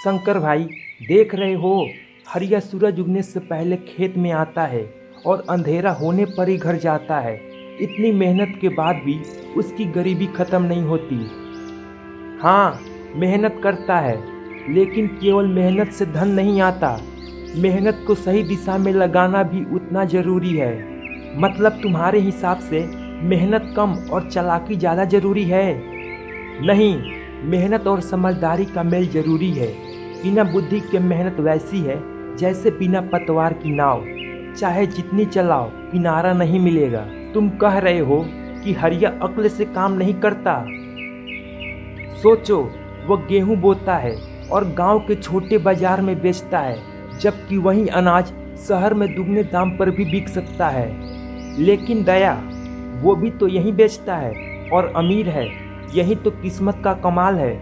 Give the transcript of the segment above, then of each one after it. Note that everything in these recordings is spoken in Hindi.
शंकर भाई, देख रहे हो, हरिया सूरज उगने से पहले खेत में आता है और अंधेरा होने पर ही घर जाता है। इतनी मेहनत के बाद भी उसकी गरीबी खत्म नहीं होती। हाँ, मेहनत करता है, लेकिन केवल मेहनत से धन नहीं आता। मेहनत को सही दिशा में लगाना भी उतना जरूरी है। मतलब तुम्हारे हिसाब से मेहनत कम और चालाकी ज़्यादा जरूरी है? नहीं, मेहनत और समझदारी का मेल जरूरी है। बिना बुद्धि के मेहनत वैसी है जैसे बिना पतवार की नाव, चाहे जितनी चलाओ किनारा नहीं मिलेगा। तुम कह रहे हो कि हरिया अक्ल से काम नहीं करता? सोचो, वो गेहूं बोता है और गांव के छोटे बाजार में बेचता है, जबकि वही अनाज शहर में दुगने दाम पर भी बिक सकता है। लेकिन दया, वो भी तो यही बेचता है और अमीर है। यही तो किस्मत का कमाल है।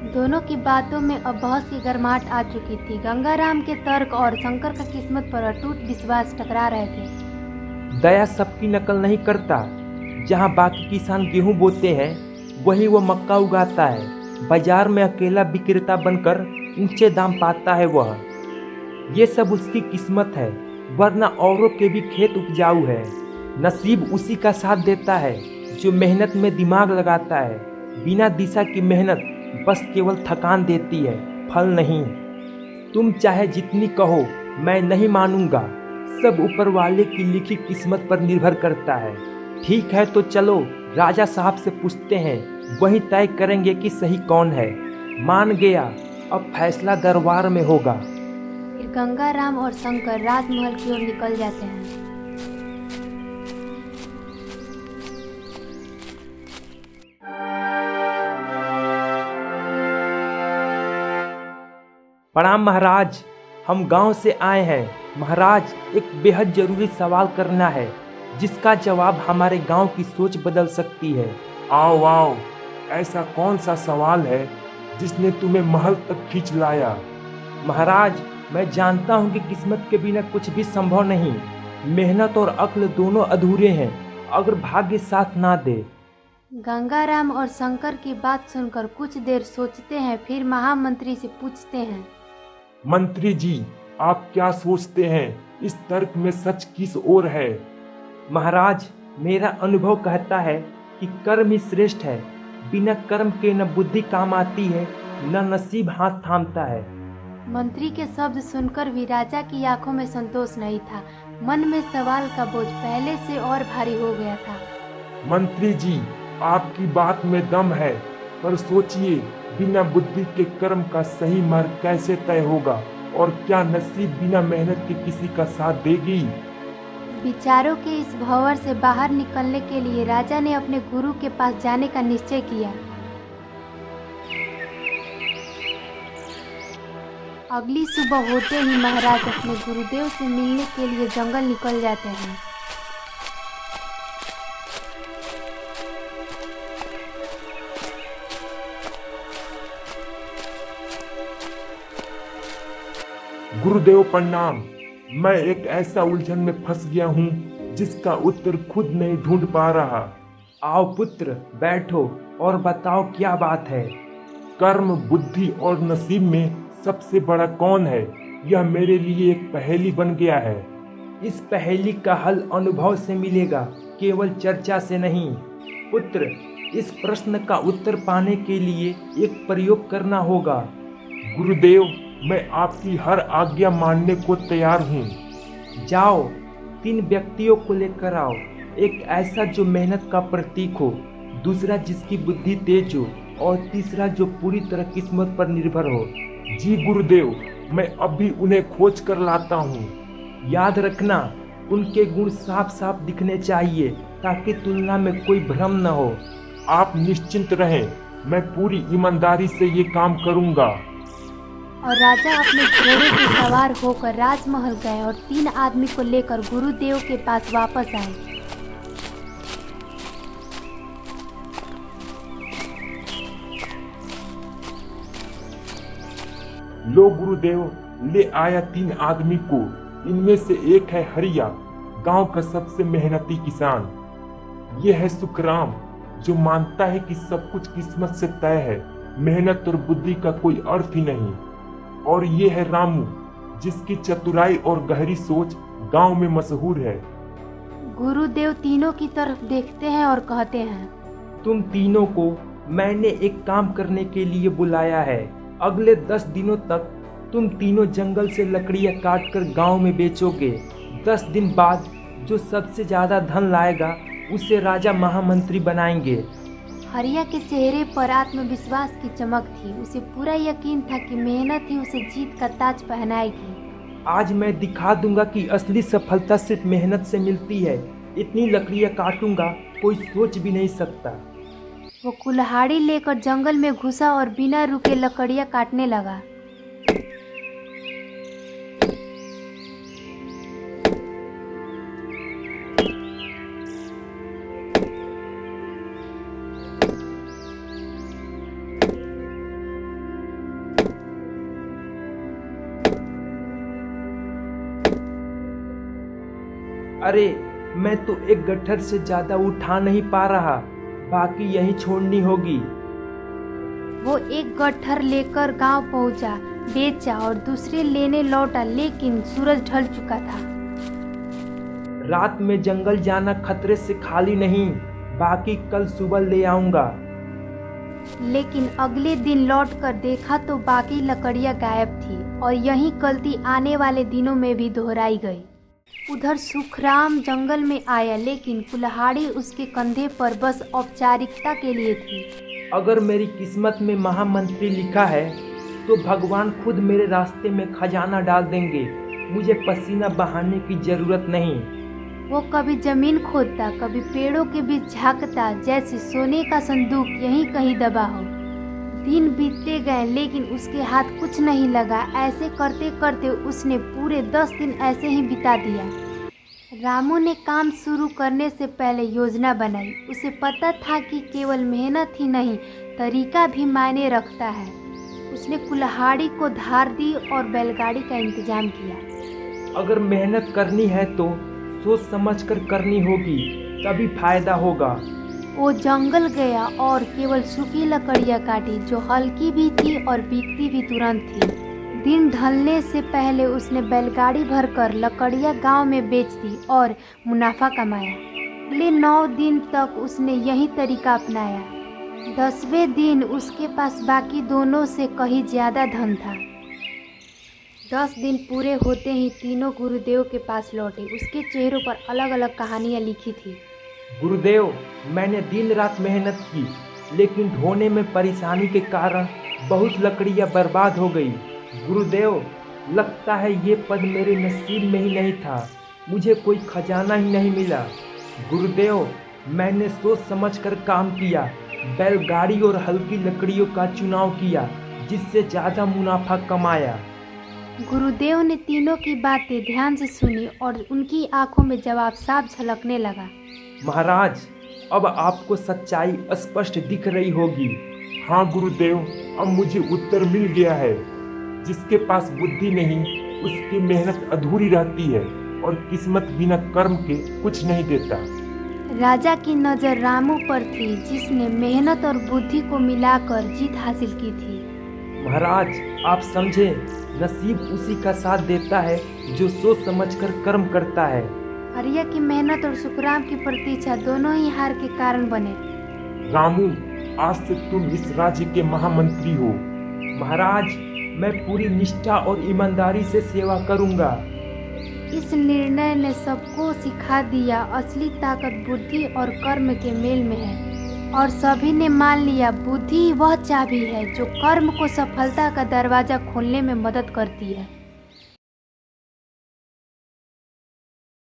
दोनों की बातों में अब बहस की गर्माहट आ चुकी थी। गंगाराम के तर्क और शंकर का किस्मत पर अटूट विश्वास टकरा रहे थे। दया सबकी नकल नहीं करता। जहाँ बाकी किसान गेहूं बोते हैं, वहीं वो मक्का उगाता है। बाजार में अकेला विक्रेता बनकर ऊंचे दाम पाता है वह। ये सब उसकी किस्मत है, वरना औरों के भी खेत उपजाऊ है। नसीब उसी का साथ देता है जो मेहनत में दिमाग लगाता है। बिना दिशा की मेहनत बस केवल थकान देती है, फल नहीं। तुम चाहे जितनी कहो, मैं नहीं मानूंगा। सब ऊपर वाले की लिखी किस्मत पर निर्भर करता है। ठीक है, तो चलो राजा साहब से पूछते हैं, वही तय करेंगे कि सही कौन है। मान गया, अब फैसला दरबार में होगा। फिर गंगाराम और शंकर राजमहल की ओर निकल जाते हैं। प्रणाम महाराज, हम गांव से आए हैं। महाराज, एक बेहद जरूरी सवाल करना है, जिसका जवाब हमारे गांव की सोच बदल सकती है। आओ आओ, ऐसा कौन सा सवाल है जिसने तुम्हें महल तक खींच लाया? महाराज, मैं जानता हूं कि किस्मत के बिना कुछ भी संभव नहीं। मेहनत और अक्ल दोनों अधूरे हैं अगर भाग्य साथ ना दे। गंगाराम और शंकर की बात सुनकर कुछ देर सोचते हैं, फिर महामंत्री से पूछते हैं, मंत्री जी, आप क्या सोचते हैं? इस तर्क में सच किस ओर है? महाराज, मेरा अनुभव कहता है कि कर्म ही श्रेष्ठ है। बिना कर्म के न बुद्धि काम आती है, न नसीब हाथ थामता है। मंत्री के शब्द सुनकर भी राजा की आंखों में संतोष नहीं था। मन में सवाल का बोझ पहले से और भारी हो गया था। मंत्री जी, आपकी बात में दम है, पर सोचिए, बिना बुद्धि के कर्म का सही मार्ग कैसे तय होगा? और क्या नसीब बिना मेहनत के किसी का साथ देगी? विचारों के इस भंवर से बाहर निकलने के लिए राजा ने अपने गुरु के पास जाने का निश्चय किया। अगली सुबह होते ही महाराज अपने गुरुदेव से मिलने के लिए जंगल निकल जाते हैं। गुरुदेव प्रणाम। मैं एक ऐसा उलझन में फंस गया हूँ जिसका उत्तर खुद नहीं ढूंढ पा रहा। आओ पुत्र, बैठो और बताओ क्या बात है। कर्म, बुद्धि और नसीब में सबसे बड़ा कौन है? यह मेरे लिए एक पहेली बन गया है। इस पहेली का हल अनुभव से मिलेगा, केवल चर्चा से नहीं। पुत्र, इस प्रश्न का उत्तर पाने के लिए एक प्रयोग करना होगा। गुरुदेव, मैं आपकी हर आज्ञा मानने को तैयार हूँ। जाओ, 3 व्यक्तियों को लेकर आओ। एक ऐसा जो मेहनत का प्रतीक हो, दूसरा जिसकी बुद्धि तेज हो, और तीसरा जो पूरी तरह किस्मत पर निर्भर हो। जी गुरुदेव, मैं अभी उन्हें खोज कर लाता हूँ। याद रखना, उनके गुण साफ साफ दिखने चाहिए ताकि तुलना में कोई भ्रम न हो। आप निश्चिंत रहें, मैं पूरी ईमानदारी से ये काम करूँगा। और राजा अपने घोड़े पर सवार होकर राजमहल गए और 3 आदमी को लेकर गुरुदेव के पास वापस आए। लो गुरुदेव, ले आया 3 आदमी को। इनमें से एक है हरिया, गांव का सबसे मेहनती किसान। ये है सुखराम, जो मानता है कि सब कुछ किस्मत से तय है, मेहनत और बुद्धि का कोई अर्थ ही नहीं। और ये है रामू, जिसकी चतुराई और गहरी सोच गांव में मशहूर है। गुरुदेव तीनों की तरफ देखते हैं और कहते हैं, तुम तीनों को मैंने एक काम करने के लिए बुलाया है। अगले 10 दिनों तक तुम तीनों जंगल से लकड़ियां काट कर गाँव में बेचोगे। 10 दिन बाद जो सबसे ज्यादा धन लाएगा उसे राजा महामंत्री बनाएंगे। हरिया के चेहरे पर आत्मविश्वास की चमक थी। उसे पूरा यकीन था कि मेहनत ही उसे जीत का ताज पहनाएगी। आज मैं दिखा दूंगा कि असली सफलता सिर्फ मेहनत से मिलती है। इतनी लकड़ियां काटूंगा कोई सोच भी नहीं सकता। वो कुल्हाड़ी लेकर जंगल में घुसा और बिना रुके लकड़ियां काटने लगा। अरे मैं तो एक गट्ठर से ज्यादा उठा नहीं पा रहा, बाकी यहीं छोड़नी होगी। वो एक गट्ठर लेकर गांव पहुंचा, बेचा और दूसरे लेने लौटा, लेकिन सूरज ढल चुका था। रात में जंगल जाना खतरे से खाली नहीं, बाकी कल सुबह ले आऊंगा। लेकिन अगले दिन लौटकर देखा तो बाकी लकड़ियां गायब थी और यही गलती आने वाले दिनों में भी दोहराई गई। उधर सुखराम जंगल में आया, लेकिन कुल्हाड़ी उसके कंधे पर बस औपचारिकता के लिए थी। अगर मेरी किस्मत में महामंत्री लिखा है तो भगवान खुद मेरे रास्ते में खजाना डाल देंगे। मुझे पसीना बहाने की जरूरत नहीं। वो कभी जमीन खोदता, कभी पेड़ों के बीच झांकता, जैसे सोने का संदूक यहीं कहीं दबा हो। दिन बीतते गए लेकिन उसके हाथ कुछ नहीं लगा। ऐसे करते करते उसने पूरे 10 दिन ऐसे ही बिता दिया। रामू ने काम शुरू करने से पहले योजना बनाई। उसे पता था कि केवल मेहनत ही नहीं, तरीका भी मायने रखता है। उसने कुल्हाड़ी को धार दी और बैलगाड़ी का इंतजाम किया। अगर मेहनत करनी है तो सोच समझकर करनी होगी, तभी फायदा होगा। वो जंगल गया और केवल सूखी लकड़ियाँ काटी, जो हल्की भी थी और बिकती भी तुरंत थी। दिन ढलने से पहले उसने बैलगाड़ी भरकर लकड़ियाँ गांव में बेच दी और मुनाफा कमाया। अगले 9 दिन तक उसने यही तरीका अपनाया। 10वें दिन उसके पास बाकी दोनों से कहीं ज्यादा धन था। 10 दिन पूरे होते ही तीनों गुरुदेव के पास लौटे। उसके चेहरों पर अलग अलग कहानियाँ लिखी थी। गुरुदेव, मैंने दिन रात मेहनत की, लेकिन ढोने में परेशानी के कारण बहुत लकड़ियाँ बर्बाद हो गई। गुरुदेव, लगता है ये पद मेरे नसीब में ही नहीं था। मुझे कोई खजाना ही नहीं मिला। गुरुदेव, मैंने सोच समझकर काम किया, बैलगाड़ी और हल्की लकड़ियों का चुनाव किया, जिससे ज़्यादा मुनाफा कमाया। गुरुदेव ने तीनों की बातें ध्यान से सुनी और उनकी आंखों में जवाब साफ झलकने लगा। महाराज, अब आपको सच्चाई स्पष्ट दिख रही होगी। हाँ गुरुदेव, अब मुझे उत्तर मिल गया है। जिसके पास बुद्धि नहीं, उसकी मेहनत अधूरी रहती है और किस्मत बिना कर्म के कुछ नहीं देता। राजा की नज़र रामू पर थी, जिसने मेहनत और बुद्धि को मिलाकर जीत हासिल की थी। महाराज, आप समझे, नसीब उसी का साथ देता है जो सोच समझकर कर्म करता है। हरिया की मेहनत और सुखराम की प्रतीक्षा दोनों ही हार के कारण बने। रामू, आज से तुम इस राज्य के महामंत्री हो। महाराज, मैं पूरी निष्ठा और ईमानदारी से सेवा करूंगा। इस निर्णय ने सबको सिखा दिया, असली ताकत बुद्धि और कर्म के मेल में है। और सभी ने मान लिया, बुद्धि वह चाबी है जो कर्म को सफलता का दरवाजा खोलने में मदद करती है।